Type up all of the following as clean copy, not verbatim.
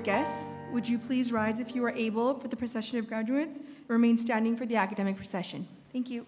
guests, would you please rise if you are able for the procession of graduates, and remain standing for the academic procession. Thank you.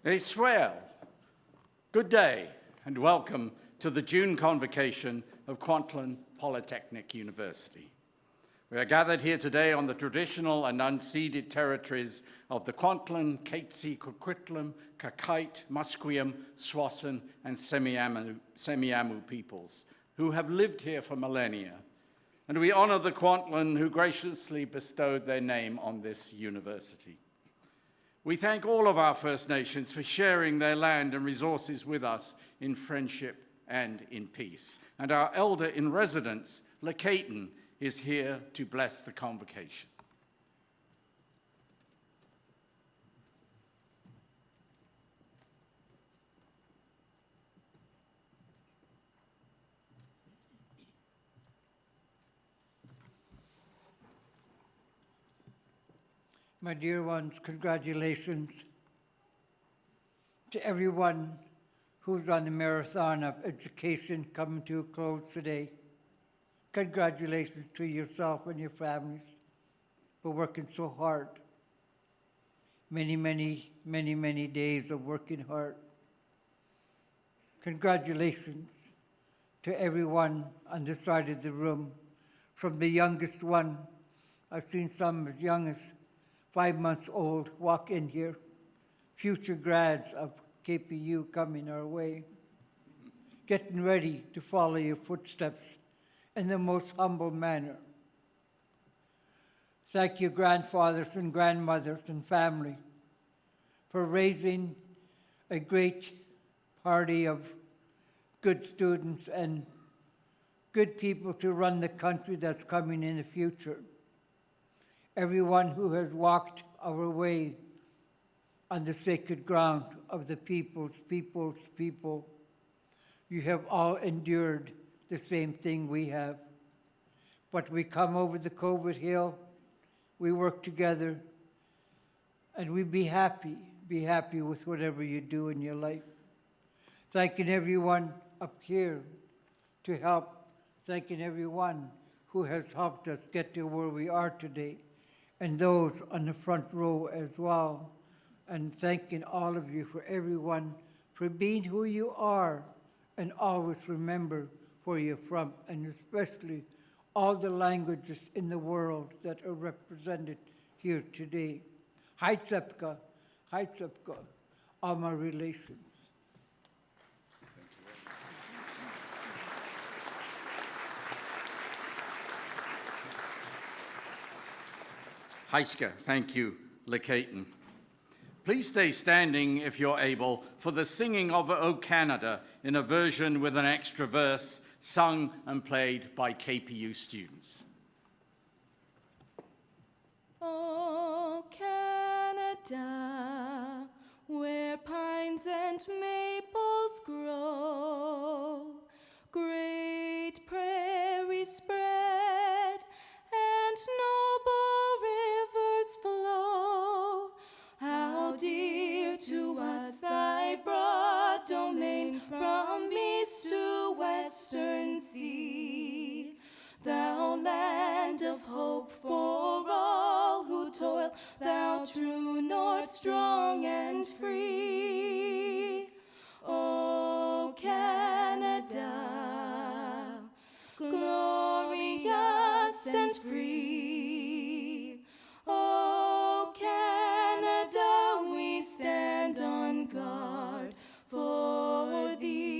Israel, good day and welcome to the June Convocation of Kwantlen Polytechnic University. We are gathered here today on the traditional and unceded territories of the Kwantlen, Katzie, Coquitlam, Kakite, Musqueam, Swassen, and Semiamu peoples who have lived here for millennia. And we honor the Kwantlen who graciously bestowed their name on this university. We thank all of our First Nations for sharing their land and resources with us in friendship and in peace. And our elder in residence, Lekayton, is here to bless the convocation. My dear ones, congratulations to everyone who's on the marathon of education coming to a close today. Congratulations to yourself and your families for working so hard. Many, many, many, many days of working hard. Congratulations to everyone on this side of the room, from the youngest one. I've seen some as young as 5 months old walk in here, future grads of KPU coming our way, getting ready to follow your footsteps in the most humble manner. Thank you, grandfathers and grandmothers and family, for raising a great party of good students and good people to run the country that's coming in the future. Everyone who has walked our way on the sacred ground of the people's people, you have all endured the same thing we have. But we come over the COVID hill, we work together, and we be happy with whatever you do in your life. Thanking everyone up here to help, thanking everyone who has helped us get to where we are today, and those on the front row as well. And thanking all of you, for everyone, for being who you are, and always remember where you're from, and especially all the languages in the world that are represented here today. Haitsepka, all my relations. Heiske, thank you, Lekayton. Please stay standing if you're able for the singing of O Canada in a version with an extra verse sung and played by KPU students. O Canada, where pines and maples grow, great prairies spread and noble rivers flow. How dear to us thy broad domain, from east to western sea. Thou land of hope for all who toil, thou true north, strong and free. O Canada, glorious and free. O Canada, we stand on guard for thee.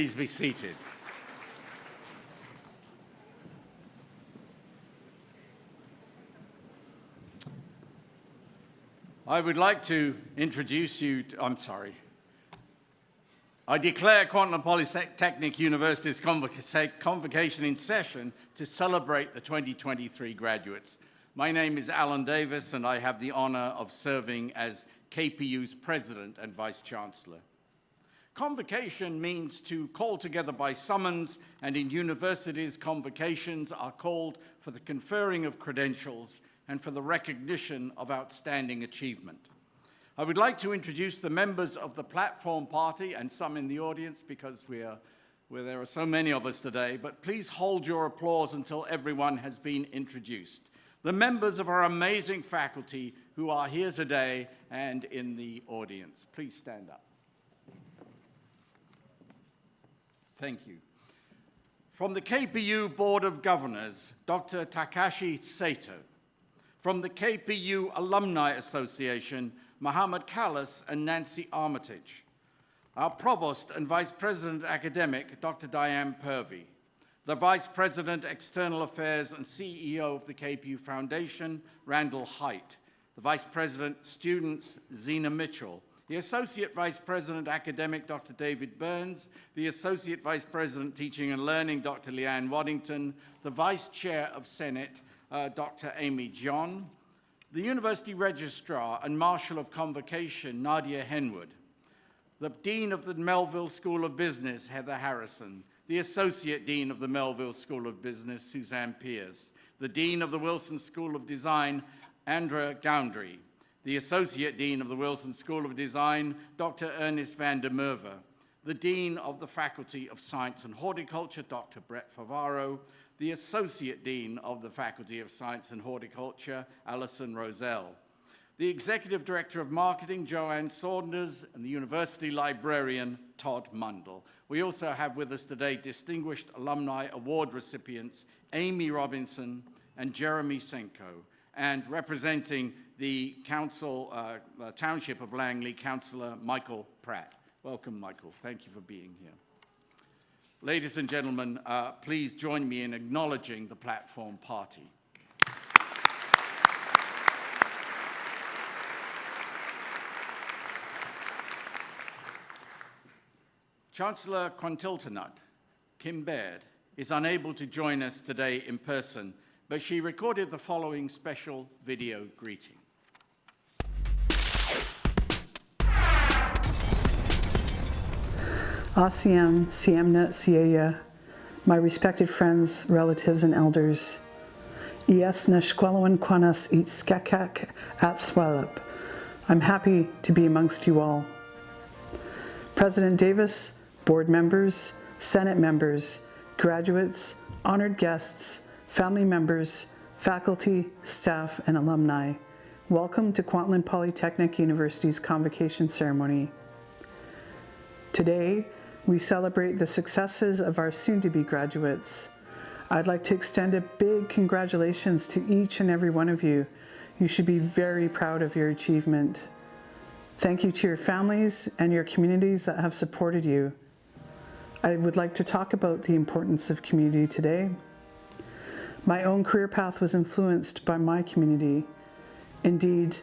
please be seated. I would like to introduce you, I declare Kwantlen Polytechnic University's convocation in session to celebrate the 2023 graduates. My name is Alan Davis, and I have the honor of serving as KPU's President and Vice Chancellor. Convocation means to call together by summons, and in universities, convocations are called for the conferring of credentials and for the recognition of outstanding achievement. I would like to introduce the members of the platform party and some in the audience because there are so many of us today, but please hold your applause until everyone has been introduced. The members of our amazing faculty who are here today and in the audience. Please stand up. Thank you. From the KPU Board of Governors, Dr. Takashi Sato. From the KPU Alumni Association, Mohammed Callis and Nancy Armitage. Our Provost and Vice President Academic, Dr. Diane Purvey. The Vice President External Affairs and CEO of the KPU Foundation, Randall Haidt. The Vice President Students, Zena Mitchell. The Associate Vice President Academic, Dr. David Burns. The Associate Vice President Teaching and Learning, Dr. Leanne Waddington. The Vice Chair of Senate, Dr. Amy John. The University Registrar and Marshal of Convocation, Nadia Henwood. The Dean of the Melville School of Business, Heather Harrison. The Associate Dean of the Melville School of Business, Suzanne Pierce. The Dean of the Wilson School of Design, Andra Goundry. The Associate Dean of the Wilson School of Design, Dr. Ernest van der Merwe. The Dean of the Faculty of Science and Horticulture, Dr. Brett Favaro. The Associate Dean of the Faculty of Science and Horticulture, Alison Roselle. The Executive Director of Marketing, Joanne Saunders, and the University Librarian, Todd Mundell. We also have with us today distinguished alumni award recipients, Amy Robinson and Jeremy Senko, and representing the Township of Langley, Councillor Michael Pratt. Welcome, Michael. Thank you for being here. Ladies and gentlemen, please join me in acknowledging the platform party. Chancellor Quantiltanut, Kim Baird, is unable to join us today in person, but she recorded the following special video greeting. Asiam, Siamna, Siaya, my respected friends, relatives, and elders. Ies Nashquelawan Quanas eat skakak at Thwallup. I'm happy to be amongst you all. President Davis, board members, Senate members, graduates, honored guests, family members, faculty, staff, and alumni, welcome to Kwantlen Polytechnic University's convocation ceremony. Today, we celebrate the successes of our soon-to-be graduates. I'd like to extend a big congratulations to each and every one of you. You should be very proud of your achievement. Thank you to your families and your communities that have supported you. I would like to talk about the importance of community today. My own career path was influenced by my community. Indeed,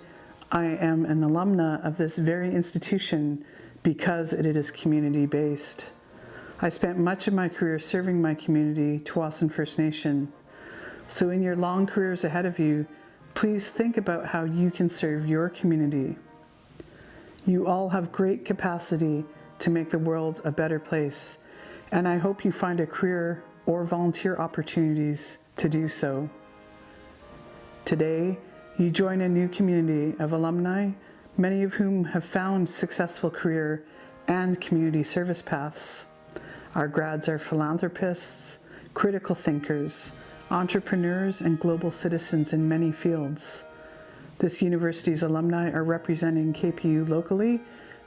I am an alumna of this very institution because it is community-based. I spent much of my career serving my community, Tsawwassen First Nation. So in your long careers ahead of you, please think about how you can serve your community. You all have great capacity to make the world a better place, and I hope you find a career or volunteer opportunities to do so. Today, you join a new community of alumni, many of whom have found successful career and community service paths. Our grads are philanthropists, critical thinkers, entrepreneurs, and global citizens in many fields. This university's alumni are representing KPU locally,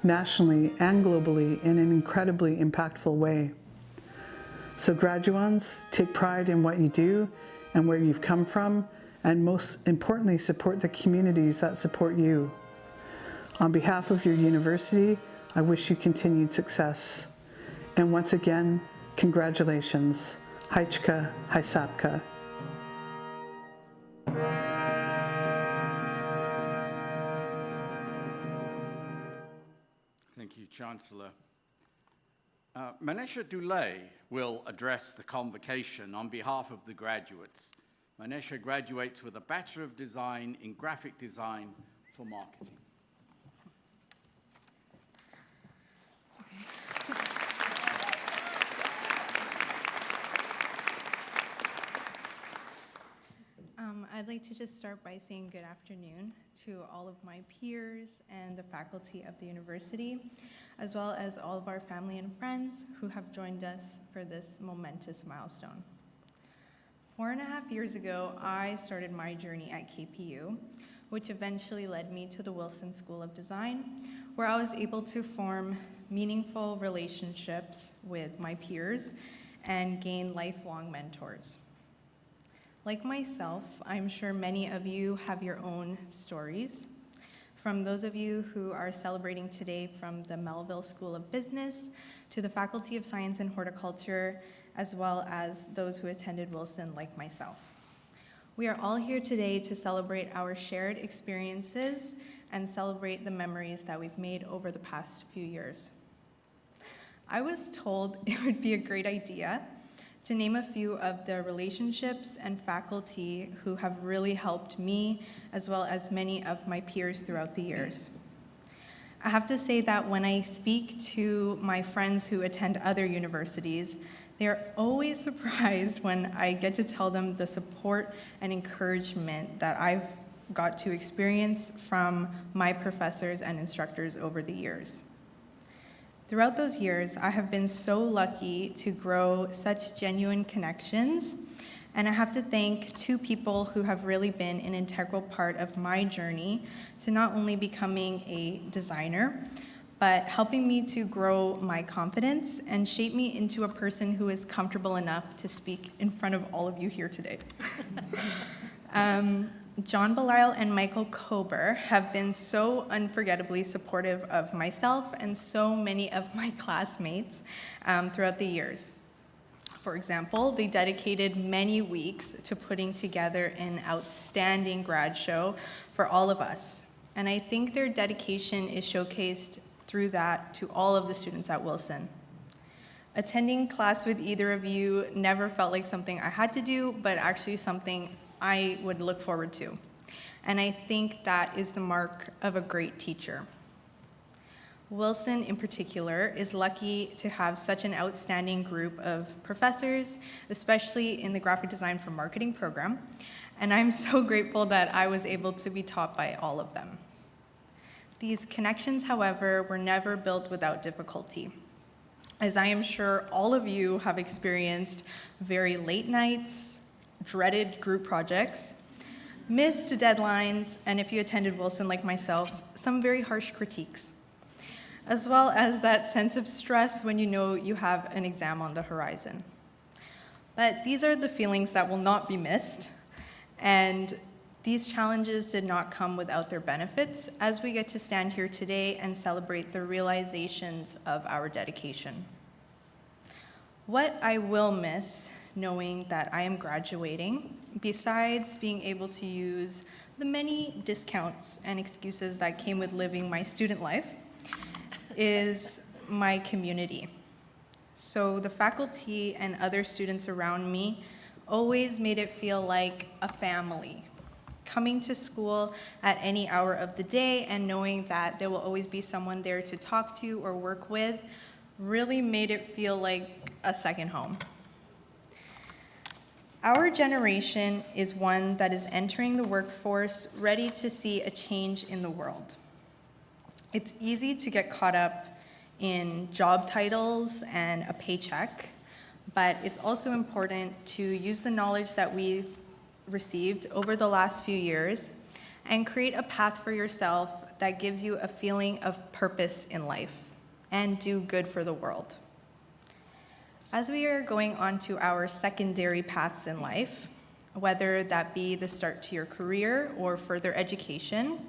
nationally, and globally in an incredibly impactful way. So graduands, take pride in what you do and where you've come from, and most importantly, support the communities that support you. On behalf of your university, I wish you continued success. And once again, congratulations. Haichka, Haisapka. Thank you, Chancellor. Manesha Dulay will address the convocation on behalf of the graduates. Manesha graduates with a Bachelor of Design in Graphic Design for Marketing. I'd like to just start by saying good afternoon to all of my peers and the faculty of the university, as well as all of our family and friends who have joined us for this momentous milestone. 4.5 years ago, I started my journey at KPU, which eventually led me to the Wilson School of Design, where I was able to form meaningful relationships with my peers and gain lifelong mentors. Like myself, I'm sure many of you have your own stories. From those of you who are celebrating today from the Melville School of Business to the Faculty of Science and Horticulture, as well as those who attended Wilson like myself. We are all here today to celebrate our shared experiences and celebrate the memories that we've made over the past few years. I was told it would be a great idea to name a few of the relationships and faculty who have really helped me, as well as many of my peers throughout the years. I have to say that when I speak to my friends who attend other universities, they are always surprised when I get to tell them the support and encouragement that I've got to experience from my professors and instructors over the years. Throughout those years, I have been so lucky to grow such genuine connections, and I have to thank two people who have really been an integral part of my journey to not only becoming a designer, but helping me to grow my confidence and shape me into a person who is comfortable enough to speak in front of all of you here today. John Belisle and Michael Kober have been so unforgettably supportive of myself and so many of my classmates throughout the years. For example, they dedicated many weeks to putting together an outstanding grad show for all of us. And I think their dedication is showcased through that to all of the students at Wilson. Attending class with either of you never felt like something I had to do, but actually something I would look forward to. And I think that is the mark of a great teacher. Wilson, in particular, is lucky to have such an outstanding group of professors, especially in the Graphic Design for Marketing program, and I'm so grateful that I was able to be taught by all of them. These connections, however, were never built without difficulty, as I am sure all of you have experienced very late nights, dreaded group projects, missed deadlines, and if you attended Wilson like myself, some very harsh critiques, as well as that sense of stress when you know you have an exam on the horizon. But these are the feelings that will not be missed, and these challenges did not come without their benefits as we get to stand here today and celebrate the realizations of our dedication. What I will miss knowing that I am graduating, besides being able to use the many discounts and excuses that came with living my student life, is my community. So the faculty and other students around me always made it feel like a family. Coming to school at any hour of the day and knowing that there will always be someone there to talk to or work with really made it feel like a second home. Our generation is one that is entering the workforce ready to see a change in the world. It's easy to get caught up in job titles and a paycheck, but it's also important to use the knowledge that we've received over the last few years and create a path for yourself that gives you a feeling of purpose in life and do good for the world. As we are going on to our secondary paths in life, whether that be the start to your career or further education,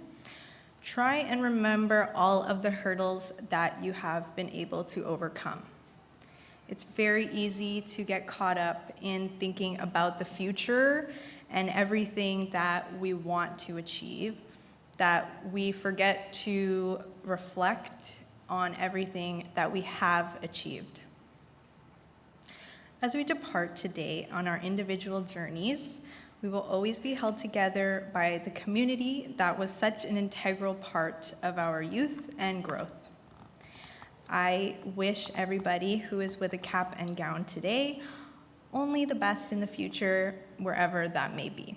try and remember all of the hurdles that you have been able to overcome. It's very easy to get caught up in thinking about the future and everything that we want to achieve, that we forget to reflect on everything that we have achieved. As we depart today on our individual journeys, we will always be held together by the community that was such an integral part of our youth and growth. I wish everybody who is with a cap and gown today only the best in the future, wherever that may be.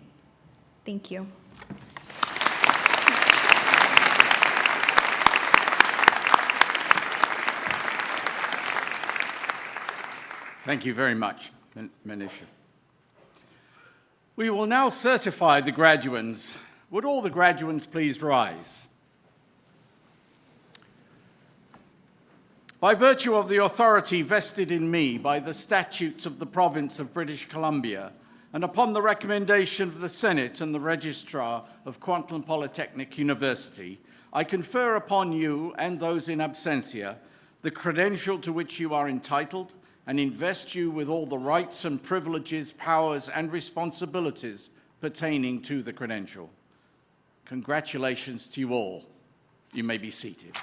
Thank you. Thank you very much, Manisha. We will now certify the graduands. Would all the graduands please rise? By virtue of the authority vested in me by the statutes of the province of British Columbia, and upon the recommendation of the Senate and the Registrar of Kwantlen Polytechnic University, I confer upon you and those in absentia the credential to which you are entitled, and invest you with all the rights and privileges, powers, and responsibilities pertaining to the credential. Congratulations to you all. You may be seated.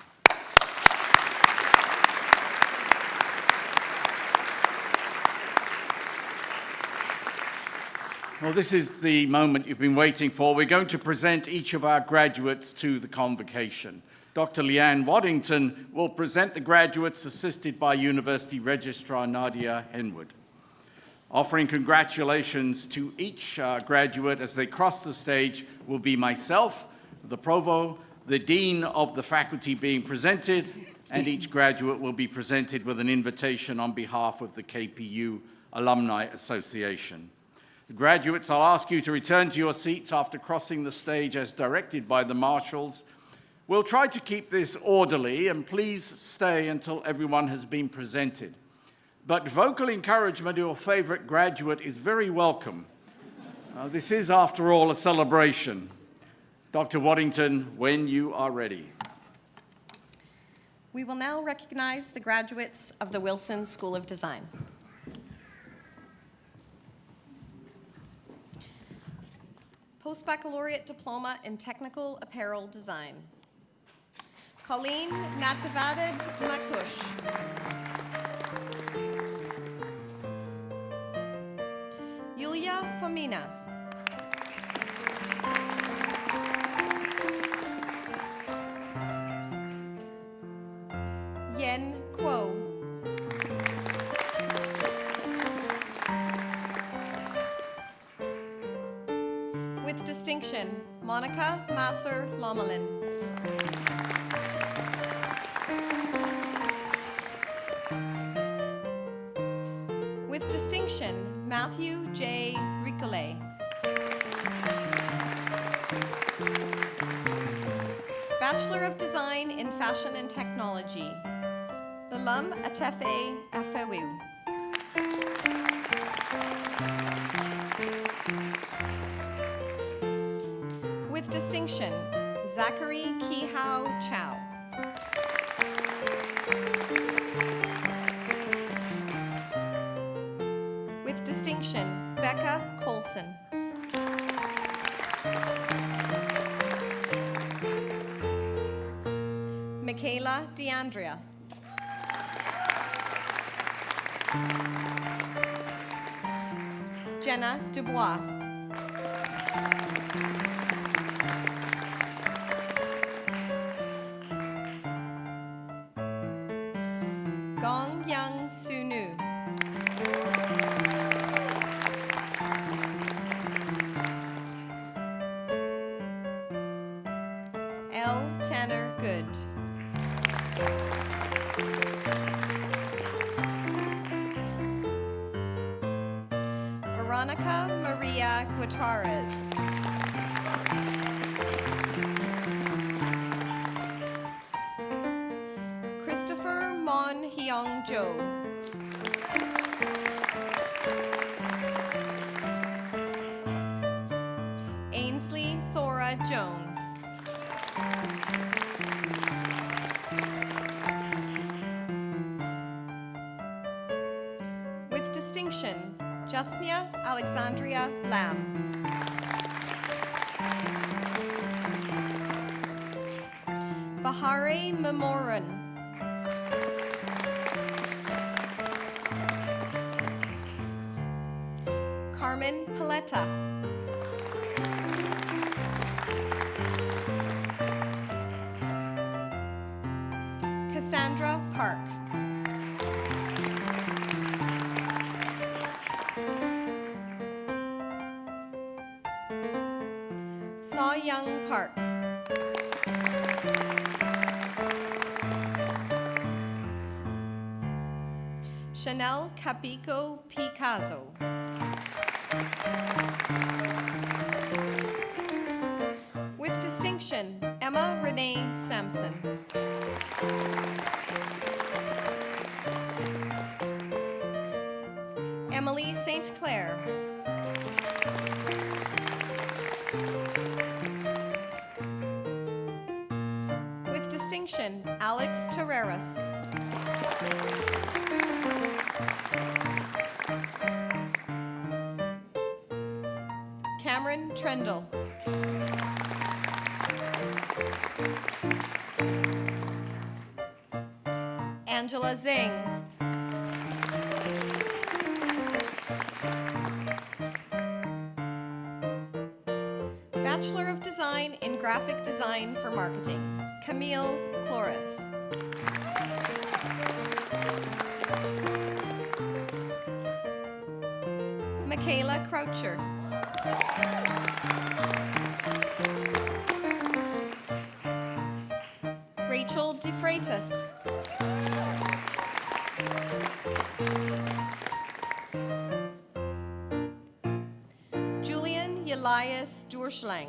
Well, this is the moment you've been waiting for. We're going to present each of our graduates to the convocation. Dr. Leanne Waddington will present the graduates, assisted by University Registrar Nadia Henwood. Offering congratulations to each graduate as they cross the stage will be myself, the Provost, the Dean of the faculty being presented, and each graduate will be presented with an invitation on behalf of the KPU Alumni Association. The graduates, I'll ask you to return to your seats after crossing the stage as directed by the marshals. We'll try to keep this orderly, and please stay until everyone has been presented. But vocal encouragement of your favorite graduate is very welcome. This is, after all, a celebration. Dr. Waddington, when you are ready. We will now recognize the graduates of the Wilson School of Design. Post-baccalaureate diploma in technical apparel design. Colleen Natavadid Makush. Yulia Fomina. Yen Kuo. With distinction, Monica Masser Lomelin. With distinction, Matthew J. Ricole. Bachelor of Design in Fashion and Technology. Ulam Atefe Afewu. With distinction, Zachary Kihao Chow. With distinction, Becca Colson. Michaela DeAndrea. Jenna Dubois. Gong Young Sunu. L. Tanner Good. Veronica Maria Gutierrez. Christopher Mon Hyung Jo. Ainsley Thora Jones. Tusnia Alexandria Lamb. Bahare Memoran. Carmen Paletta. Cassandra Park. Saw Young Park. Chanel Capico Picasso. With distinction, Emma Renee Sampson. Emily St. Clair. With distinction, Alex Terreras. Cameron Trendle. Angela Zing. Bachelor of Design in Graphic Design for Marketing, Camille Cloris. Michaela Croucher. Rachel DeFreitas. Julian Elias Durschlang.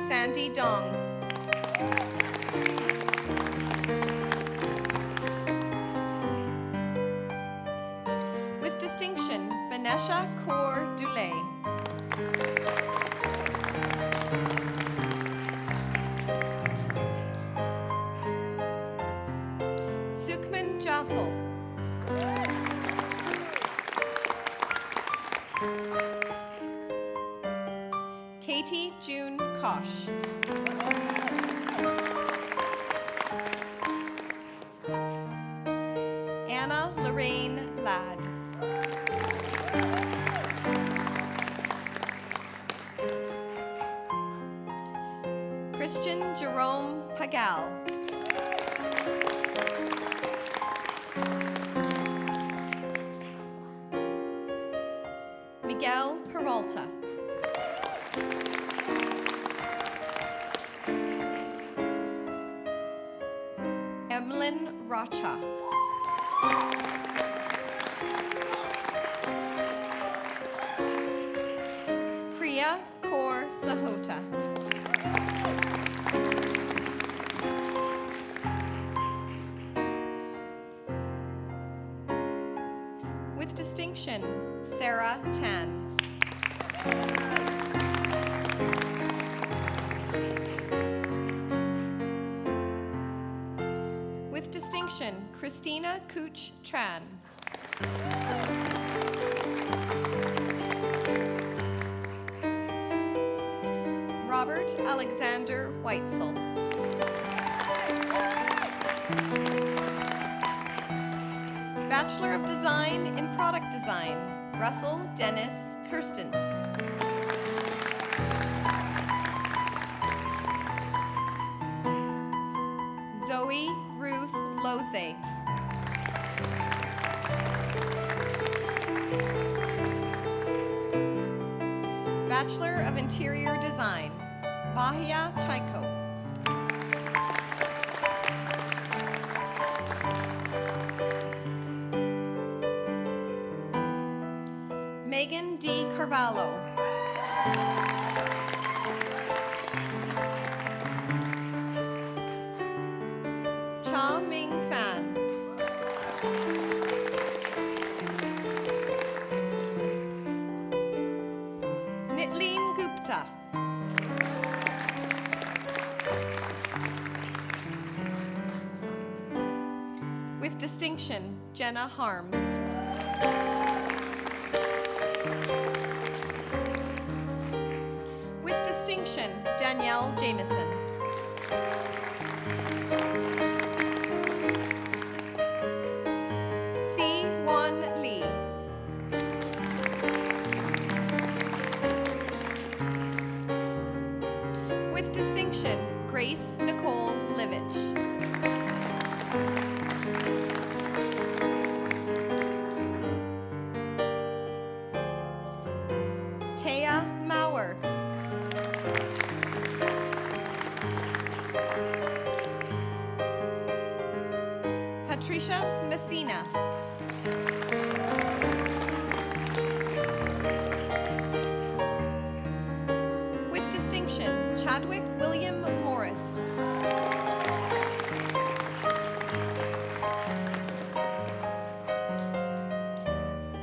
Sandy Dong. With distinction, Benesha Kaur Dulay. Sukhman Jassal. Katie June Kosh. Anna Lorraine Ladd. Christian Jerome Pagal. Miguel Peralta. Emlyn Rocha. Priya Kaur Sahota. With distinction, Sarah Tan. With distinction, Christina Cooch Tran. Robert Alexander Weitzel. Bachelor of Design in Product Design, Russell Dennis Kirsten. Zoe Ruth Lose. Bachelor of Interior Design, Bahia Chaiko. Megan D. Carvalho. Cha Ming Fan. Nitleen Gupta. With distinction, Jenna Harms. With distinction, Danielle Jameson. Si Won Lee. With distinction, Grace Nicole Livich. Taya Mauer. Patricia Messina. With distinction, Chadwick William Morris.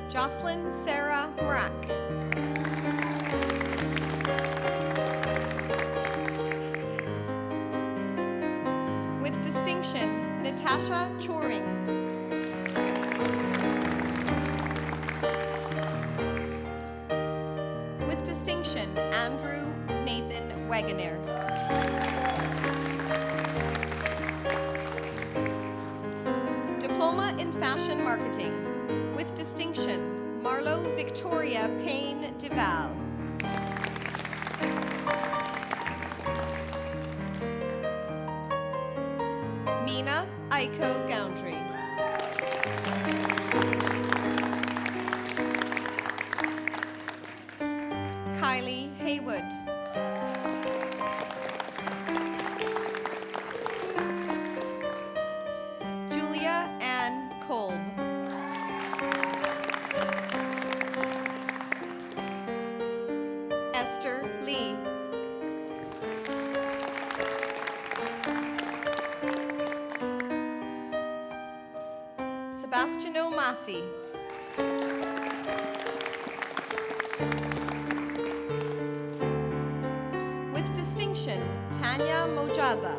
Jocelyn Sarah Mrak. With distinction, Natasha Choring. With distinction, Andrew Nathan Wagoner. Diploma in Fashion Marketing. With distinction, Marlo Victoria Payne Duval. Mina Aiko Goundry. Kylie Haywood. Julia Ann Kolb. Esther Lee. Sebastiano Masi. With distinction, Tanya Mojaza.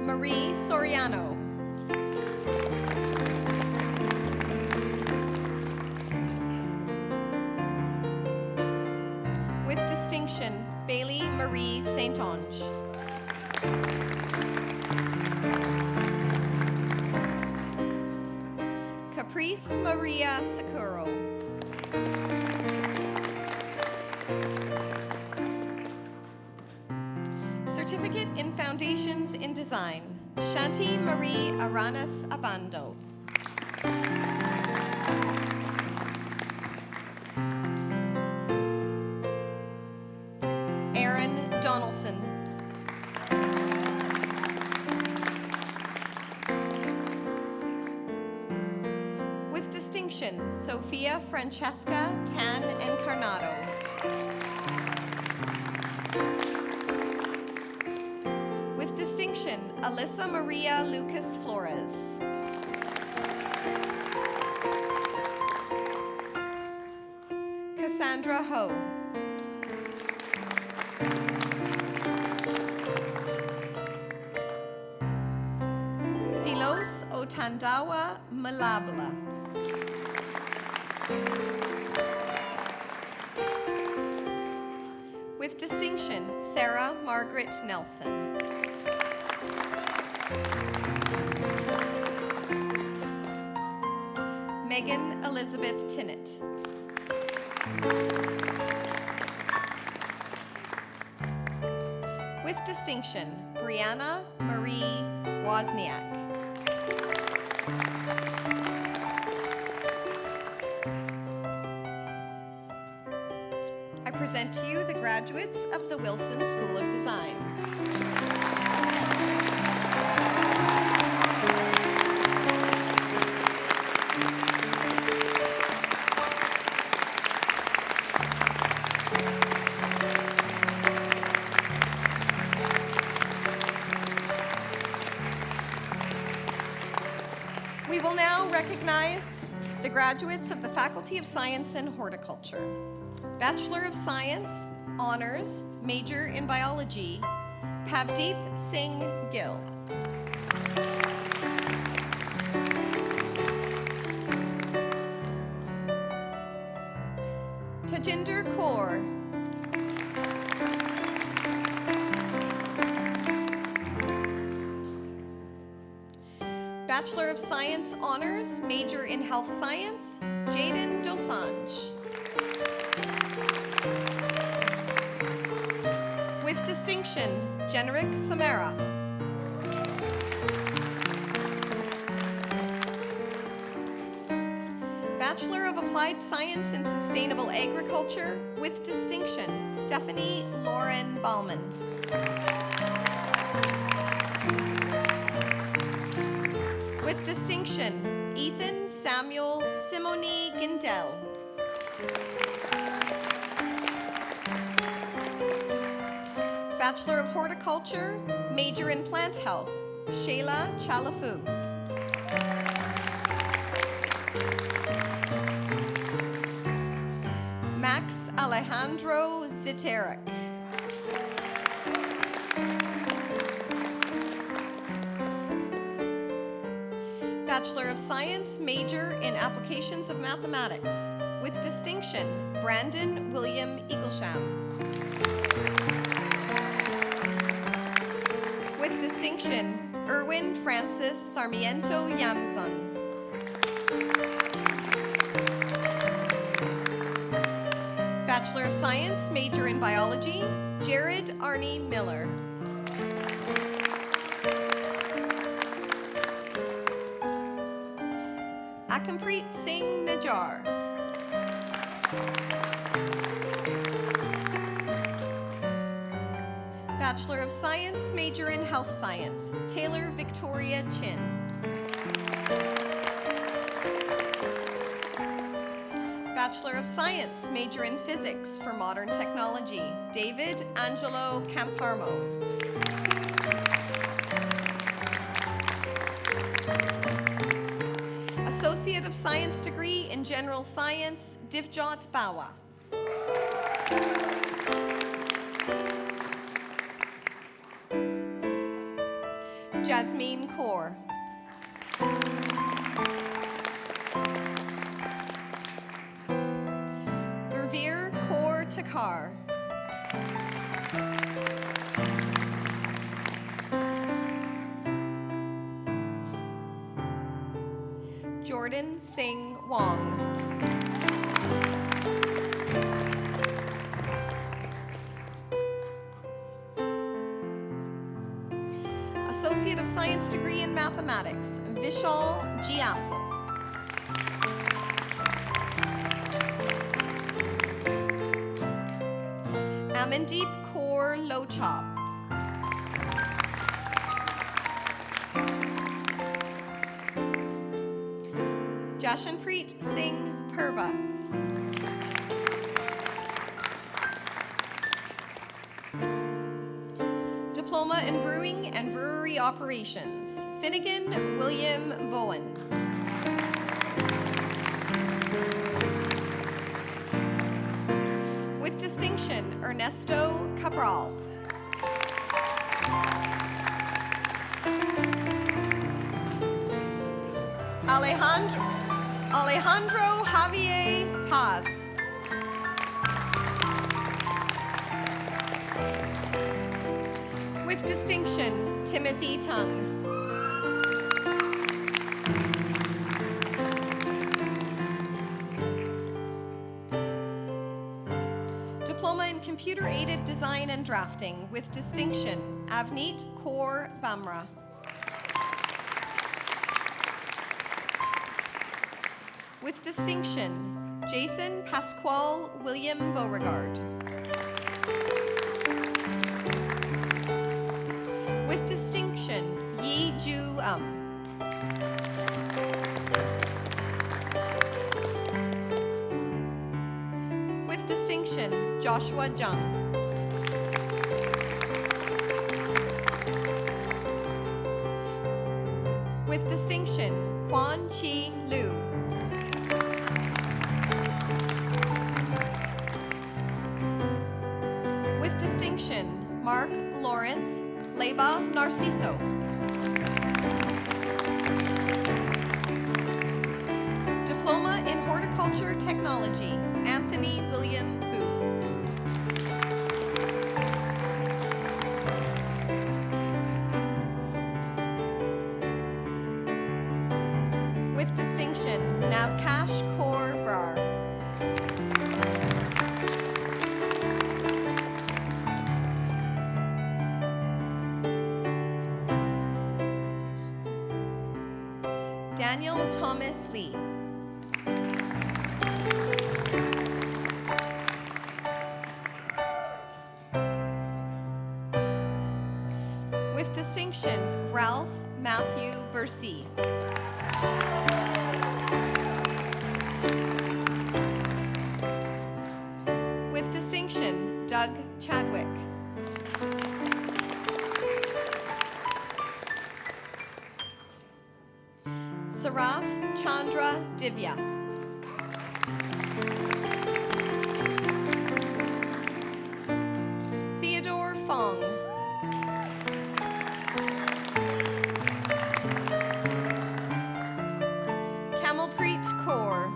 Marie Soriano. With distinction, Bailey Marie Saint-Onge. Caprice Maria Sakuro. Certificate in Foundations in Design, Shanti Marie Aranas Abando. Aaron Donaldson. With distinction, Sophia Francesca Tan Encarnato. With distinction, Alyssa Maria Lucas Flores. Cassandra Ho. Philos Otandawa Malabla. With distinction, Sarah Margaret Nelson. Megan Elizabeth Tinnett. With distinction, Brianna Marie Wozniak. I present to you the graduates of the Wilson School of Design. We will now recognize the graduates of the Faculty of Science and Horticulture. Bachelor of Science, Honors, major in biology, Pavdeep Singh Gill. Tajinder Kaur. Bachelor of Science Honors, major in Health Science, Jaden Dosanjh. With distinction, Generic Samara. Bachelor of Applied Science in Sustainable Agriculture, with distinction, Stephanie Lauren Ballman. With distinction, Ethan Samuel Simone Gindel. Bachelor of Horticulture, major in Plant Health, Shayla Chalafu. Max Alejandro Ziterek. Bachelor of Science, major in Applications of Mathematics, with distinction, Brandon William Eaglesham. With distinction, Erwin Francis Sarmiento Yamzon. Bachelor of Science, major in Biology, Jared Arnie Miller. Akampreet Singh Najjar. Bachelor of Science, major in Health Science, Taylor Victoria Chin. Bachelor of Science, major in Physics for Modern Technology, David Angelo Camparmo. Associate of Science degree in General Science, Divjot Bawa. Jasmine Kaur. Gurveer Kaur Takar. Jordan Singh Wong. Associate of Science degree in Mathematics, Vishal Giasel. Amandeep Kaur Lochop. Jashanpreet Singh Purba. Diploma in Brewing and Brewery Operations, Finnegan William Bowen. With distinction, Ernesto Cabral. Alejandro Javier Paz. With distinction, Timothy Tung. Diploma in Computer-Aided Design and Drafting, with distinction, Avneet Kaur Bamra. With distinction, Jason Pasquale William Beauregard. With distinction, Yi Ju With distinction, Joshua Jung. With distinction, Quan Chi Liu. With distinction, Mark Lawrence Leba Narciso. Diploma in Horticulture Technology, Anthony William Booth. With distinction, Navkash Kaur Brar. Daniel Thomas Lee. With distinction, Ralph Matthew Bursey. With distinction, Doug Chadwick. Sarath Chandra Divya. Theodore Fong. Kamalpreet Kaur.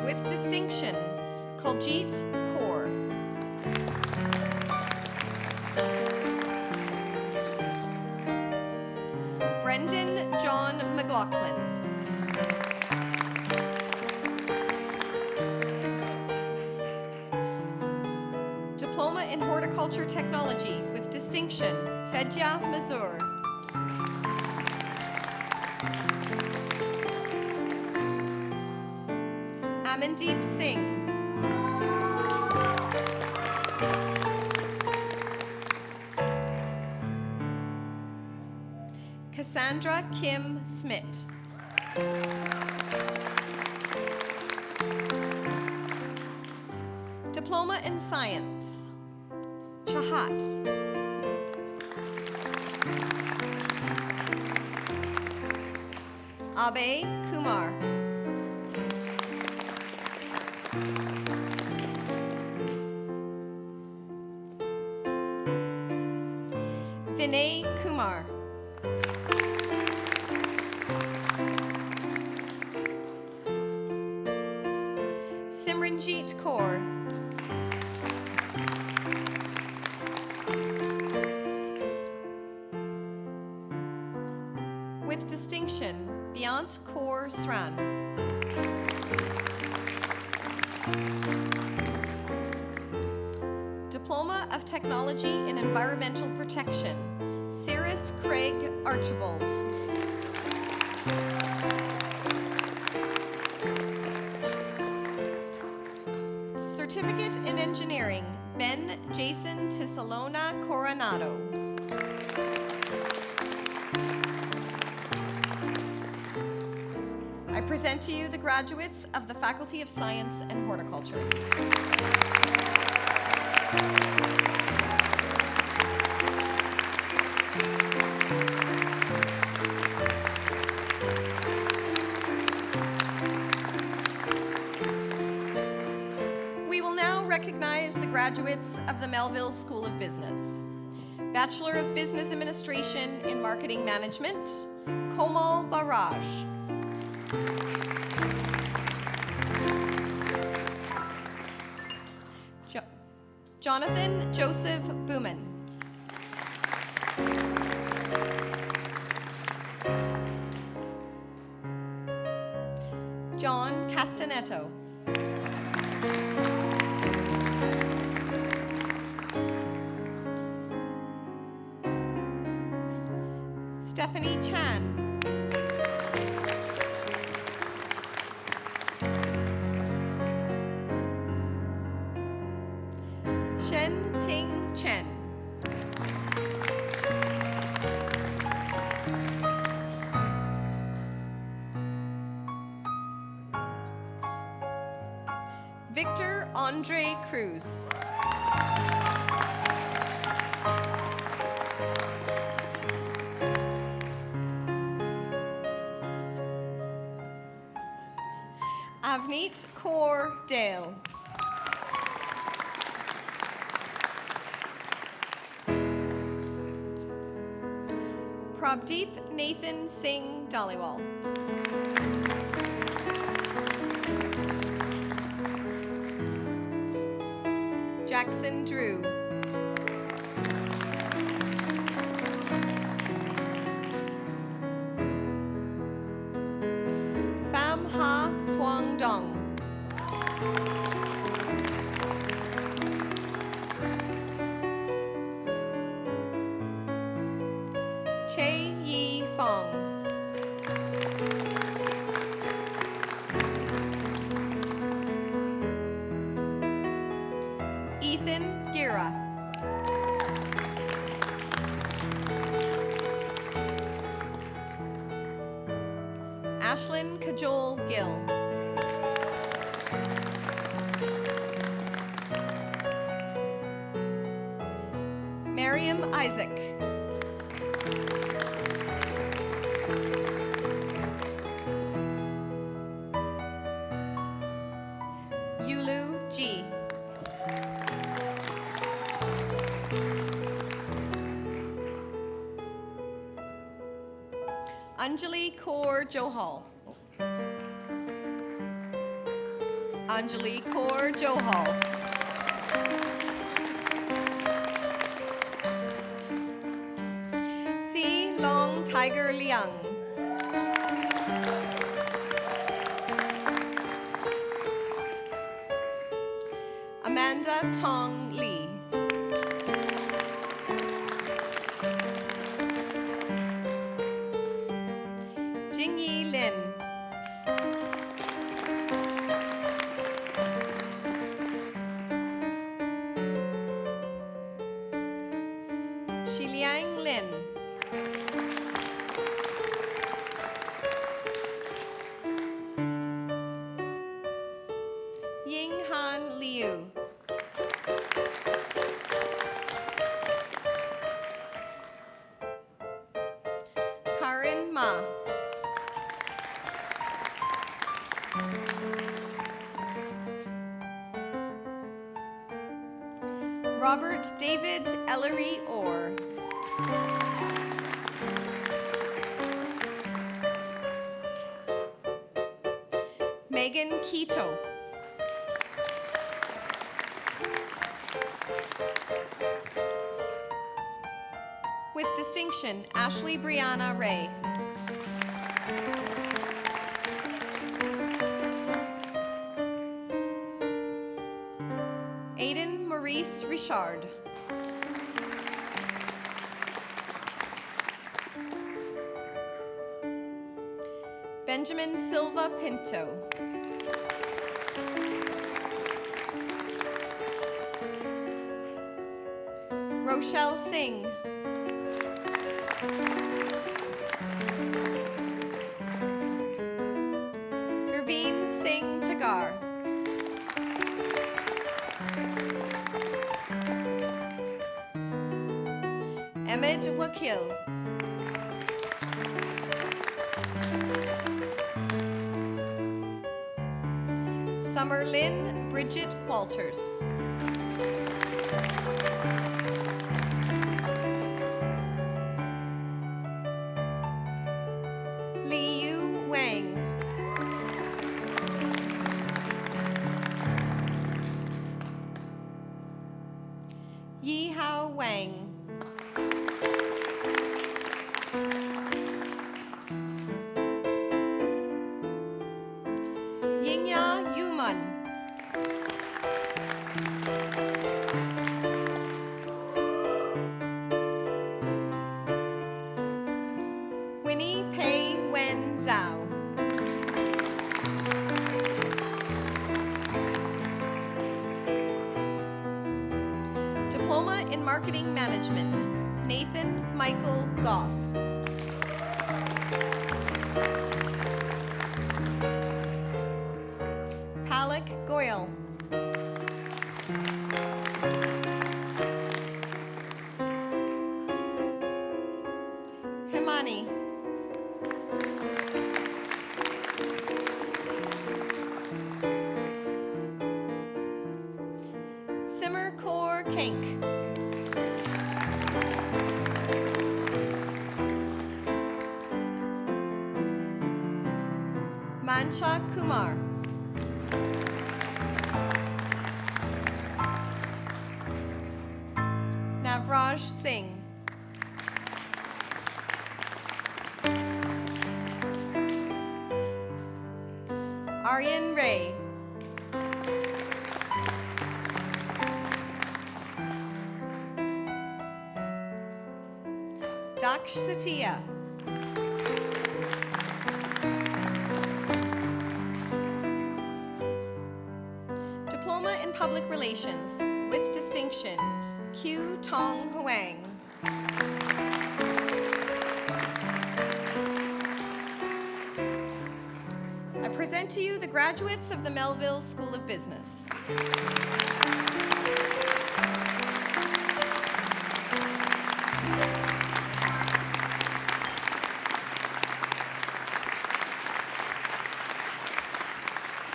With distinction, Kuljit Kaur. Brendan John McLaughlin. Diploma in Horticulture Technology with distinction, Fedja Mazur. Amandeep Singh. Cassandra Kim Smith. Diploma in Science, Chahat. Abe Kumar. Vinay Kumar. Simranjeet Kaur. With distinction, Beant Kaur Sran. Diploma of Technology in Environmental Protection, Cyrus Craig Archibald. Certificate in Engineering, Ben Jason Tisalona Coronado. I present to you the graduates of the Faculty of Science and Horticulture. We will now recognize the graduates of the Melville School of Business. Bachelor of Business Administration in Marketing Management, Komal Barraj. Jonathan Joseph Booman. John Castanetto. Stephanie Chan. Shen Ting Chen. Victor Andre Cruz. Avni Nate Core Dale. Prabdeep Nathan Singh Dhaliwal. Jackson Drew. Pham Ha Phuong Dong. Che Yi Fong. Ethan Gira. Ashlyn Kajol Gill. Miriam Isaac. Yulu G. Anjali Kaur Johal. Anjali Kaur Johal. Si Long Tiger Liang. Amanda Tong Lee. Jingyi Lin. Shiliang Lin. Ying Han Liu. Karin Ma. Robert David Ellery Orr. Megan Keto. With distinction, Ashley Brianna Ray. Aiden Maurice Richard. Benjamin Silva Pinto. Rochelle Singh. Gurveen Singh Tagar. Ahmed Wakil. Summer Lynn Bridget Walters. Liu Wang. Yi Hao Wang. Yingya Yuman. Winnie Pei Wen Zhao. Diploma in Marketing Management, Nathan Michael Goss. Palak Goyal. Himani. Kink. Mancha Kumar. Navraj Singh. Aryan Ray. Daksh Satia. Diploma in Public Relations with distinction, Q Tong Huang. I present to you the graduates of the Melville School of Business.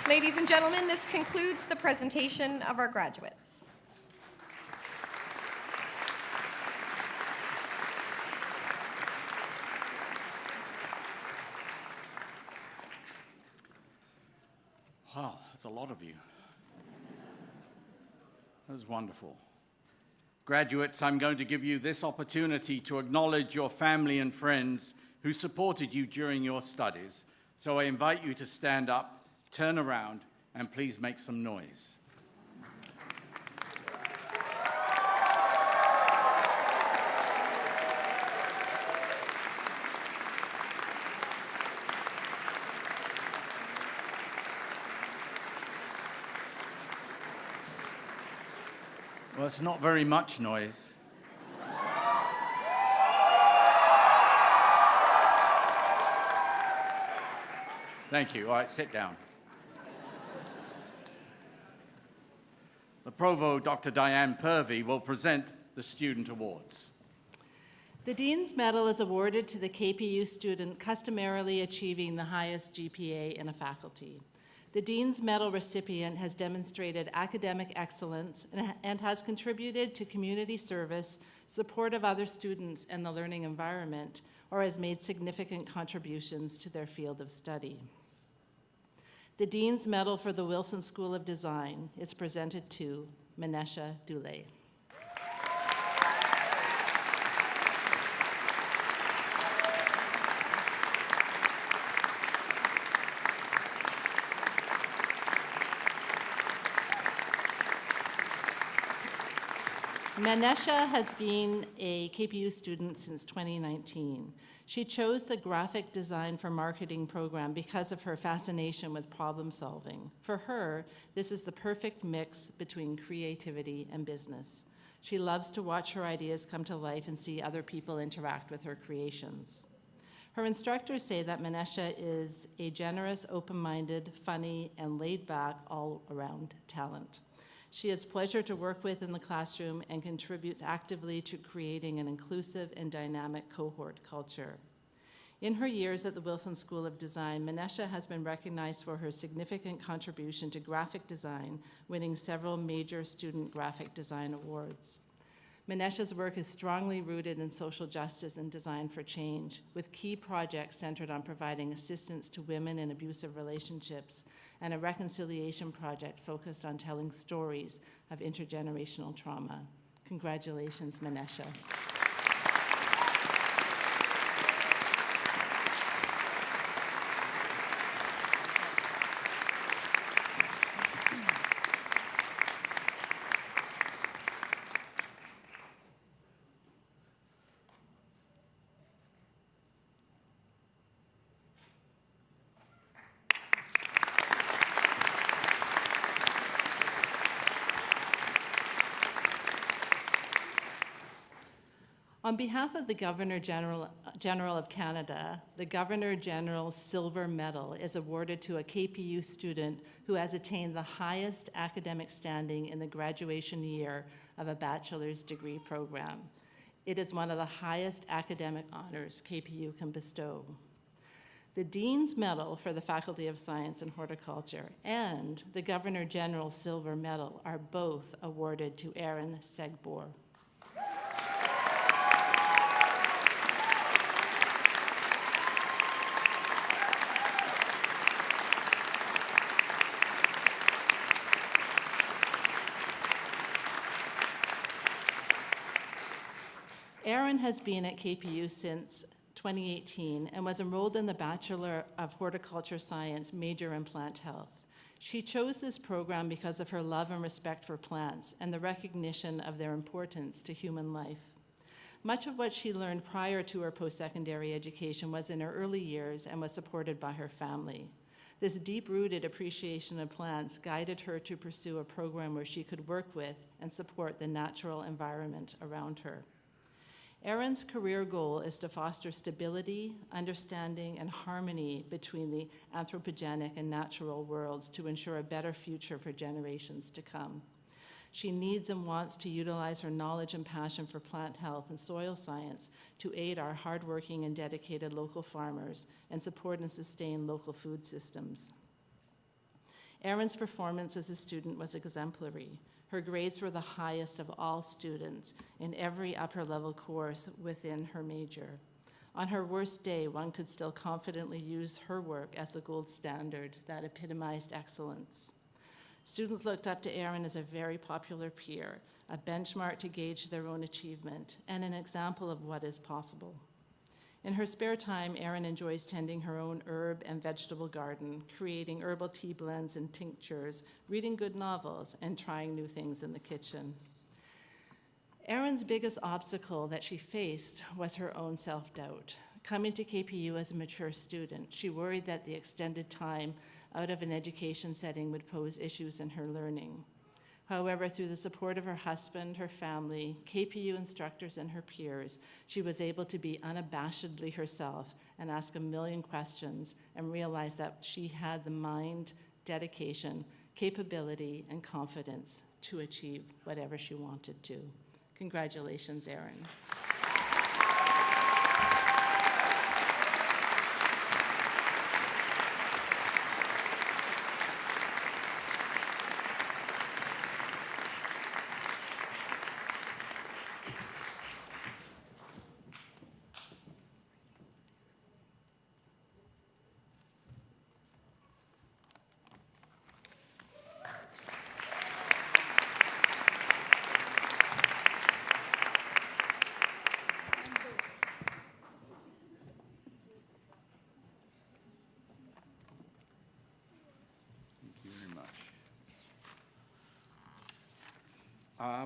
Ladies and gentlemen, this concludes the presentation of our graduates. Wow, that's a lot of you. That was wonderful. Graduates, I'm going to give you this opportunity to acknowledge your family and friends who supported you during your studies. So I invite you to stand up, turn around, and please make some noise. Well, it's not very much noise. Thank you. All right, sit down. The Provost, Dr. Diane Purvey, will present the Student Awards. The Dean's Medal is awarded to the KPU student customarily achieving the highest GPA in a faculty. The Dean's Medal recipient has demonstrated academic excellence and has contributed to community service, support of other students and the learning environment, or has made significant contributions to their field of study. The Dean's Medal for the Wilson School of Design is presented to Manesha Dulé. Manesha has been a KPU student since 2019. She chose the Graphic Design for Marketing program because of her fascination with problem solving. For her, this is the perfect mix between creativity and business. She loves to watch her ideas come to life and see other people interact with her creations. Her instructors say that Manesha is a generous, open-minded, funny, and laid-back all-around talent. She has pleasure to work with in the classroom and contributes actively to creating an inclusive and dynamic cohort culture. In her years at the Wilson School of Design, Manesha has been recognized for her significant contribution to graphic design, winning several major student graphic design awards. Manesha's work is strongly rooted in social justice and design for change, with key projects centered on providing assistance to women in abusive relationships and a reconciliation project focused on telling stories of intergenerational trauma. Congratulations, Manesha. On behalf of the Governor-General of Canada, the Governor-General's Silver Medal is awarded to a KPU student who has attained the highest academic standing in the graduation year of a bachelor's degree program. It is one of the highest academic honors KPU can bestow. The Dean's Medal for the Faculty of Science and Horticulture and the Governor General's Silver Medal are both awarded to Erin Segbor. Erin has been at KPU since 2018 and was enrolled in the Bachelor of Horticulture Science major in plant health. She chose this program because of her love and respect for plants and the recognition of their importance to human life. Much of what she learned prior to her post-secondary education was in her early years and was supported by her family. This deep-rooted appreciation of plants guided her to pursue a program where she could work with and support the natural environment around her. Erin's career goal is to foster stability, understanding, and harmony between the anthropogenic and natural worlds to ensure a better future for generations to come. She needs and wants to utilize her knowledge and passion for plant health and soil science to aid our hardworking and dedicated local farmers and support and sustain local food systems. Erin's performance as a student was exemplary. Her grades were the highest of all students in every upper-level course within her major. On her worst day, one could still confidently use her work as the gold standard that epitomized excellence. Students looked up to Erin as a very popular peer, a benchmark to gauge their own achievement, and an example of what is possible. In her spare time, Erin enjoys tending her own herb and vegetable garden, creating herbal tea blends and tinctures, reading good novels, and trying new things in the kitchen. Erin's biggest obstacle that she faced was her own self-doubt. Coming to KPU as a mature student, she worried that the extended time out of an education setting would pose issues in her learning. However, through the support of her husband, her family, KPU instructors, and her peers, she was able to be unabashedly herself and ask a million questions and realize that she had the mind, dedication, capability, and confidence to achieve whatever she wanted to. Congratulations, Erin.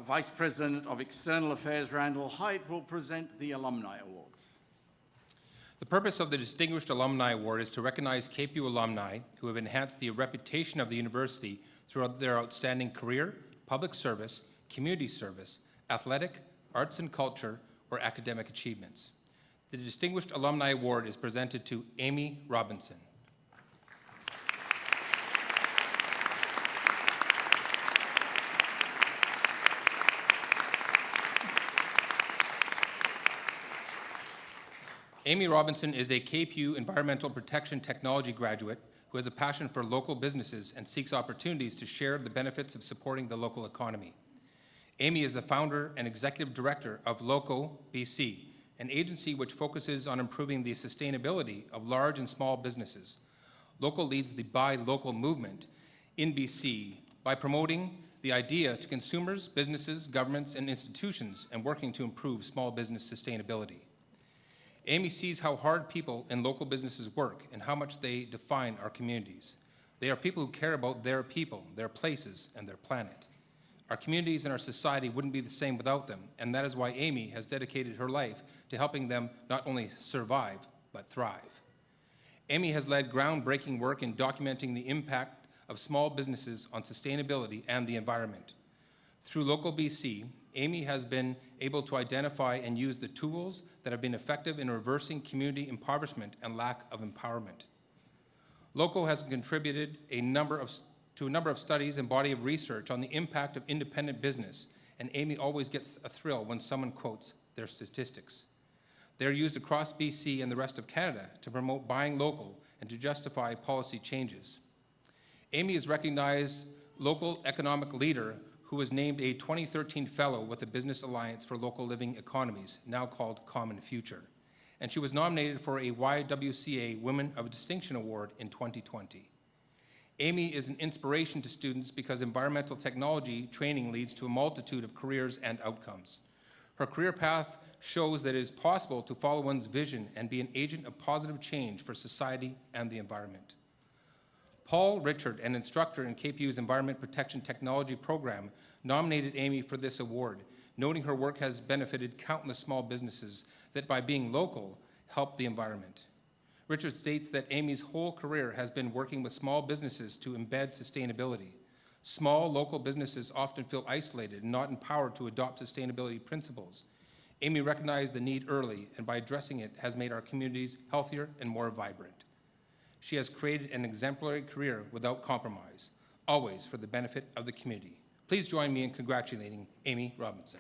Vice President of External Affairs Randall Height will present the Alumni Awards. The purpose of the Distinguished Alumni Award is to recognize KPU alumni who have enhanced the reputation of the university throughout their outstanding career, public service, community service, athletic, arts and culture, or academic achievements. The Distinguished Alumni Award is presented to Amy Robinson. Amy Robinson is a KPU Environmental Protection Technology graduate who has a passion for local businesses and seeks opportunities to share the benefits of supporting the local economy. Amy is the founder and executive director of LOCO BC, an agency which focuses on improving the sustainability of large and small businesses. LOCO leads the Buy Local movement in BC by promoting the idea to consumers, businesses, governments, and institutions, and working to improve small business sustainability. Amy sees how hard people in local businesses work and how much they define our communities. They are people who care about their people, their places, and their planet. Our communities and our society wouldn't be the same without them, and that is why Amy has dedicated her life to helping them not only survive, but thrive. Amy has led groundbreaking work in documenting the impact of small businesses on sustainability and the environment. Through Local BC, Amy has been able to identify and use the tools that have been effective in reversing community impoverishment and lack of empowerment. LOCO has contributed to a number of studies and body of research on the impact of independent business, and Amy always gets a thrill when someone quotes their statistics. They are used across BC and the rest of Canada to promote buying local and to justify policy changes. Amy is recognized local economic leader who was named a 2013 fellow with the Business Alliance for Local Living Economies, now called Common Future. And she was nominated for a YWCA Women of Distinction Award in 2020. Amy is an inspiration to students because environmental technology training leads to a multitude of careers and outcomes. Her career path shows that it is possible to follow one's vision and be an agent of positive change for society and the environment. Paul Richard, an instructor in KPU's Environment Protection Technology program, nominated Amy for this award, noting her work has benefited countless small businesses that by being local, help the environment. Richard states that Amy's whole career has been working with small businesses to embed sustainability. Small local businesses often feel isolated and not empowered to adopt sustainability principles. Amy recognized the need early, and by addressing it has made our communities healthier and more vibrant. She has created an exemplary career without compromise, always for the benefit of the community. Please join me in congratulating Amy Robinson.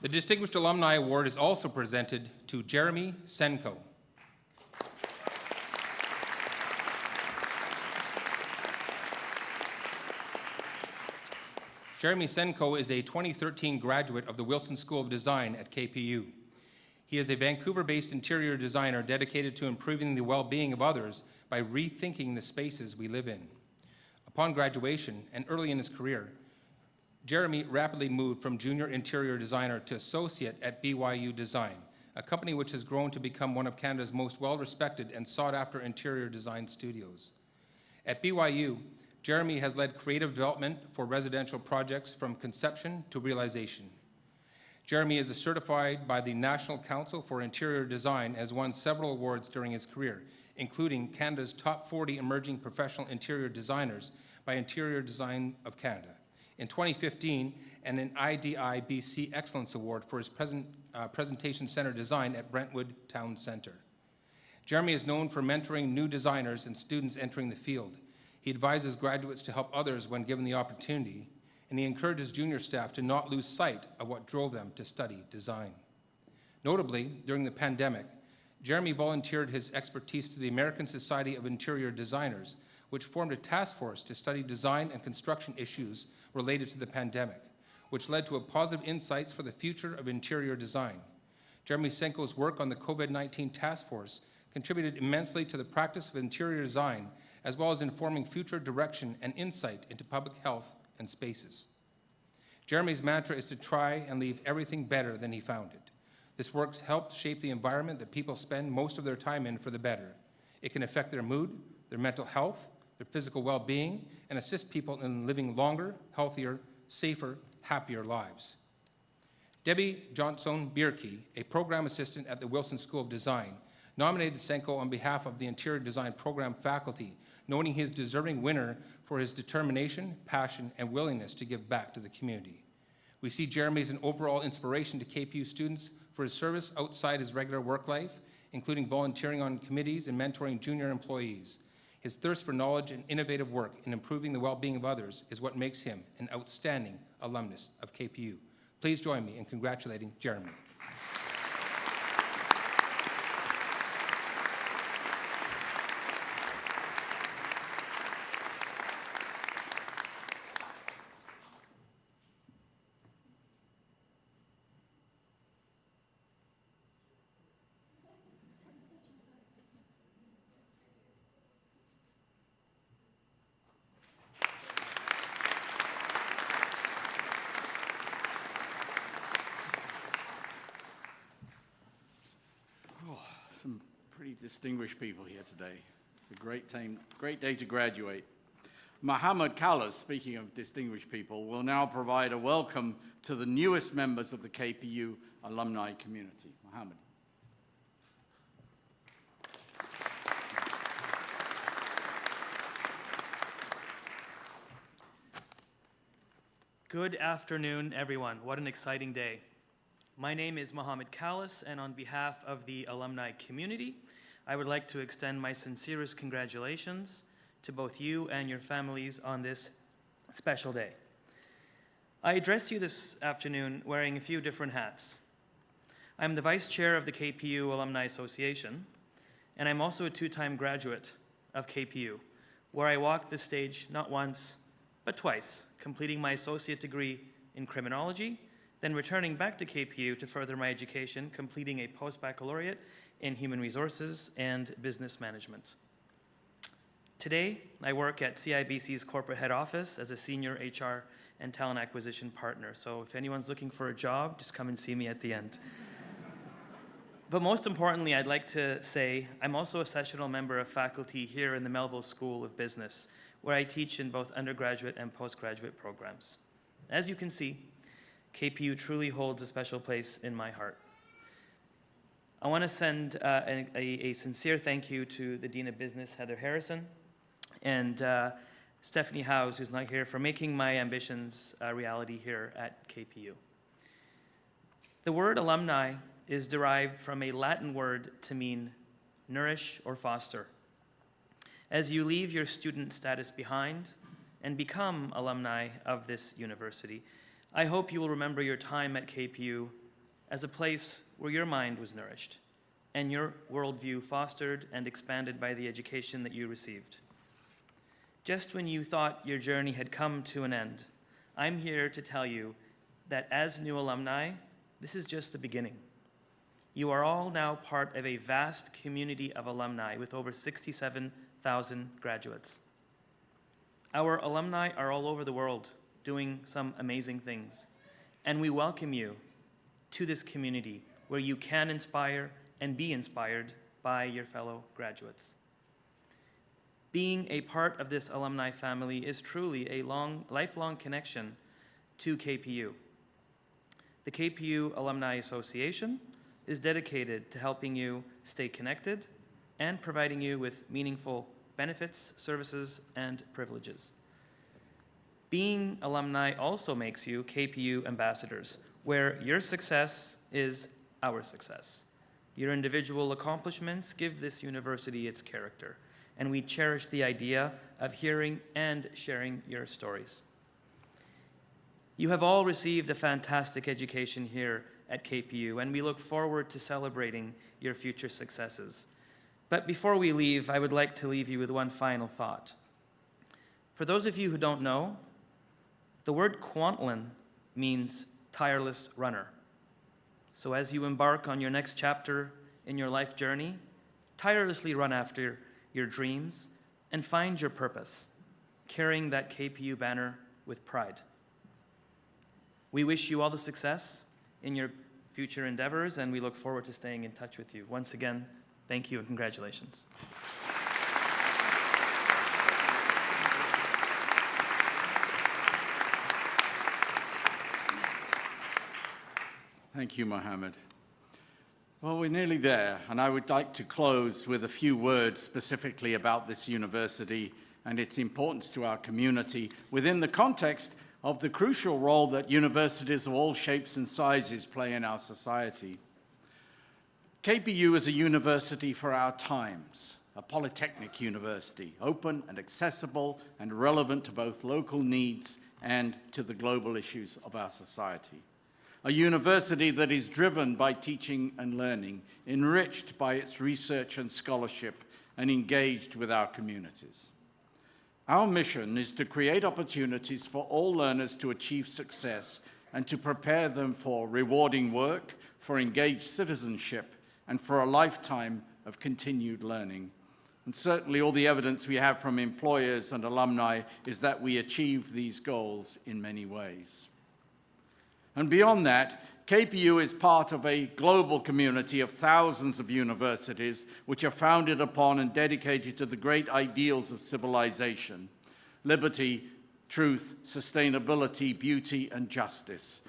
The Distinguished Alumni Award is also presented to Jeremy Senko. Jeremy Senko is a 2013 graduate of the Wilson School of Design at KPU. He is a Vancouver-based interior designer dedicated to improving the well-being of others by rethinking the spaces we live in. Upon graduation and early in his career, Jeremy rapidly moved from junior interior designer to associate at BYU Design, a company which has grown to become one of Canada's most well-respected and sought-after interior design studios. At BYU, Jeremy has led creative development for residential projects from conception to realization. Jeremy is certified by the National Council for Interior Design and has won several awards during his career, including Canada's Top 40 Emerging Professional Interior Designers by Interior Design of Canada in 2015, and an IDI BC Excellence Award for his Presentation Center design at Brentwood Town Centre. Jeremy is known for mentoring new designers and students entering the field. He advises graduates to help others when given the opportunity, and he encourages junior staff to not lose sight of what drove them to study design. Notably, during the pandemic, Jeremy volunteered his expertise to the American Society of Interior Designers, which formed a task force to study design and construction issues related to the pandemic, which led to positive insights for the future of interior design. Jeremy Senko's work on the COVID-19 task force contributed immensely to the practice of interior design, as well as informing future direction and insight into public health and spaces. Jeremy's mantra is to try and leave everything better than he found it. This work helps shape the environment that people spend most of their time in for the better. It can affect their mood, their mental health, their physical well-being, and assist people in living longer, healthier, safer, happier lives. Debbie Johnson-Bierke, a program assistant at the Wilson School of Design, nominated Senko on behalf of the Interior Design Program faculty, noting his deserving winner for his determination, passion, and willingness to give back to the community. We see Jeremy as an overall inspiration to KPU students for his service outside his regular work life, including volunteering on committees and mentoring junior employees. His thirst for knowledge and innovative work in improving the well-being of others is what makes him an outstanding alumnus of KPU. Please join me in congratulating Jeremy. Some pretty distinguished people here today. It's a great day to graduate. Mohammed Callas, speaking of distinguished people, will now provide a welcome to the newest members of the KPU alumni community. Mohammed. Good afternoon, everyone. What an exciting day. My name is Mohammed Callas, and on behalf of the alumni community, I would like to extend my sincerest congratulations to both you and your families on this special day. I address you this afternoon wearing a few different hats. I'm the Vice Chair of the KPU Alumni Association, and I'm also a two-time graduate of KPU, where I walked the stage not once, but twice, completing my associate degree in criminology, then returning back to KPU to further my education, completing a post-baccalaureate in human resources and business management. Today, I work at CIBC's corporate head office as a senior HR and talent acquisition partner. So if anyone's looking for a job, just come and see me at the end. But most importantly, I'd like to say I'm also a sessional member of faculty here in the Melville School of Business, where I teach in both undergraduate and postgraduate programs. As you can see, KPU truly holds a special place in my heart. I want to send a sincere thank you to the Dean of Business, Heather Harrison, and Stephanie Howes, who's not here, for making my ambitions a reality here at KPU. The word alumni is derived from a Latin word to mean nourish or foster. As you leave your student status behind and become alumni of this university, I hope you will remember your time at KPU as a place where your mind was nourished and your worldview fostered and expanded by the education that you received. Just when you thought your journey had come to an end, I'm here to tell you that as new alumni, this is just the beginning. You are all now part of a vast community of alumni with over 67,000 graduates. Our alumni are all over the world doing some amazing things, and we welcome you to this community where you can inspire and be inspired by your fellow graduates. Being a part of this alumni family is truly a lifelong connection to KPU. The KPU Alumni Association is dedicated to helping you stay connected and providing you with meaningful benefits, services, and privileges. Being alumni also makes you KPU ambassadors, where your success is our success. Your individual accomplishments give this university its character, and we cherish the idea of hearing and sharing your stories. You have all received a fantastic education here at KPU, and we look forward to celebrating your future successes. But before we leave, I would like to leave you with one final thought. For those of you who don't know, the word Kwantlen means tireless runner. So as you embark on your next chapter in your life journey, tirelessly run after your dreams and find your purpose, carrying that KPU banner with pride. We wish you all the success in your future endeavors, and we look forward to staying in touch with you. Once again, thank you and congratulations. Thank you, Mohammed. Well, we're nearly there, and I would like to close with a few words specifically about this university and its importance to our community within the context of the crucial role that universities of all shapes and sizes play in our society. KPU is a university for our times, a polytechnic university, open and accessible and relevant to both local needs and to the global issues of our society. A university that is driven by teaching and learning, enriched by its research and scholarship, and engaged with our communities. Our mission is to create opportunities for all learners to achieve success and to prepare them for rewarding work, for engaged citizenship, and for a lifetime of continued learning. And certainly all the evidence we have from employers and alumni is that we achieve these goals in many ways. And beyond that, KPU is part of a global community of thousands of universities which are founded upon and dedicated to the great ideals of civilization. liberty, truth, sustainability, beauty, and justice.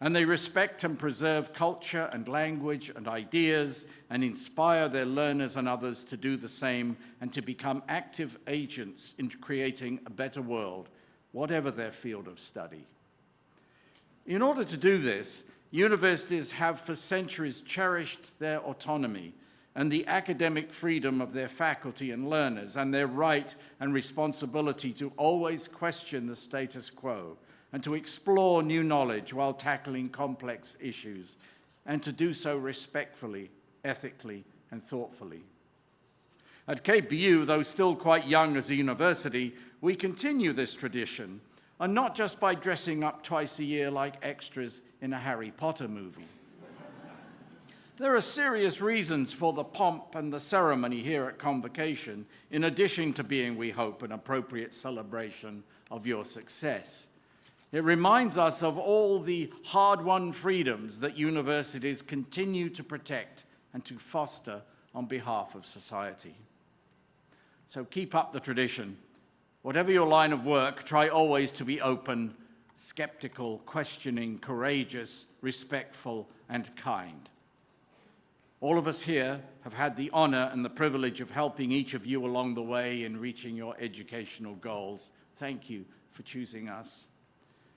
And they respect and preserve culture and language and ideas and inspire their learners and others to do the same and to become active agents in creating a better world, whatever their field of study. In order to do this, universities have for centuries cherished their autonomy and the academic freedom of their faculty and learners, and their right and responsibility to always question the status quo and to explore new knowledge while tackling complex issues, and to do so respectfully, ethically, and thoughtfully. At KPU, though still quite young as a university, we continue this tradition, and not just by dressing up twice a year like extras in a Harry Potter movie. There are serious reasons for the pomp and the ceremony here at Convocation, in addition to being, we hope, an appropriate celebration of your success. It reminds us of all the hard-won freedoms that universities continue to protect and to foster on behalf of society. So keep up the tradition. Whatever your line of work, try always to be open, skeptical, questioning, courageous, respectful, and kind. All of us here have had the honor and the privilege of helping each of you along the way in reaching your educational goals. Thank you for choosing us.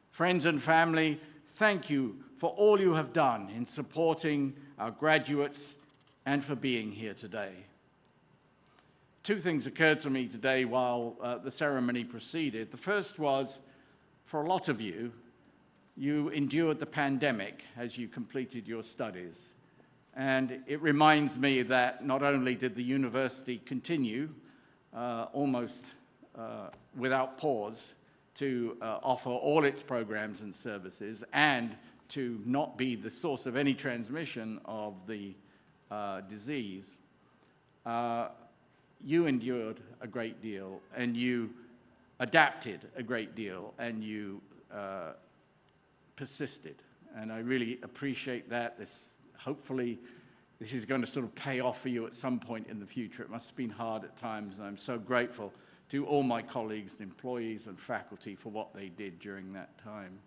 Friends and family, thank you for all you have done in supporting our graduates and for being here today. Two things occurred to me today while the ceremony proceeded. The first was, for a lot of you, you endured the pandemic as you completed your studies. And it reminds me that not only did the university continue almost without pause to offer all its programs and services and to not be the source of any transmission of the disease, you endured a great deal and you adapted a great deal and you persisted. And I really appreciate that. Hopefully, this is going to sort of pay off for you at some point in the future. It must have been hard at times, and I'm so grateful to all my colleagues, employees, and faculty for what they did during that time.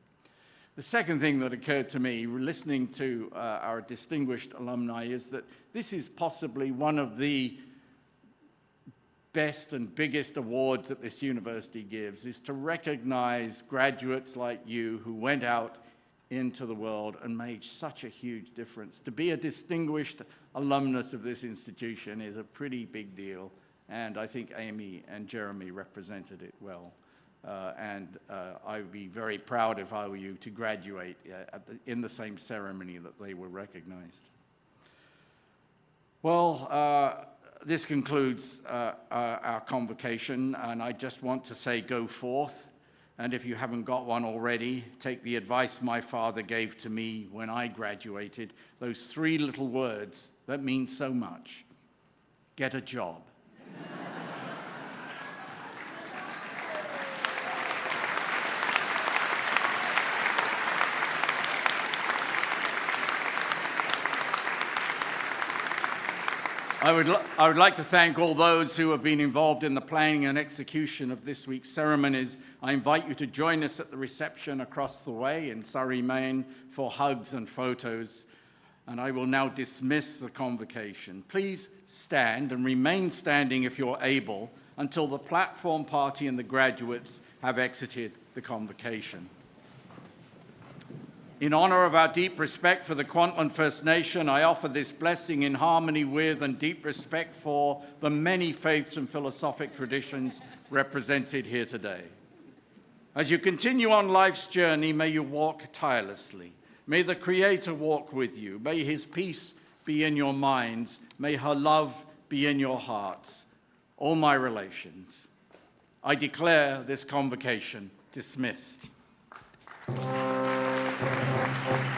The second thing that occurred to me, listening to our distinguished alumni, is that this is possibly one of the best and biggest awards that this university gives, is to recognize graduates like you who went out into the world and made such a huge difference. To be a distinguished alumnus of this institution is a pretty big deal, and I think Amy and Jeremy represented it well. I would be very proud if I were you to graduate in the same ceremony that they were recognized. Well, this concludes our convocation, and I just want to say go forth. And if you haven't got one already, take the advice my father gave to me when I graduated, those 3 little words that mean so much. Get a job. I would like to thank all those who have been involved in the planning and execution of this week's ceremonies. I invite you to join us at the reception across the way in Surrey, Maine, for hugs and photos. And I will now dismiss the convocation. Please stand and remain standing if you're able until the platform party and the graduates have exited the convocation. In honor of our deep respect for the Kwantlen First Nation, I offer this blessing in harmony with and deep respect for the many faiths and philosophic traditions represented here today. As you continue on life's journey, may you walk tirelessly. May the Creator walk with you. May his peace be in your minds. May her love be in your hearts. All my relations. I declare this convocation dismissed. Thank you.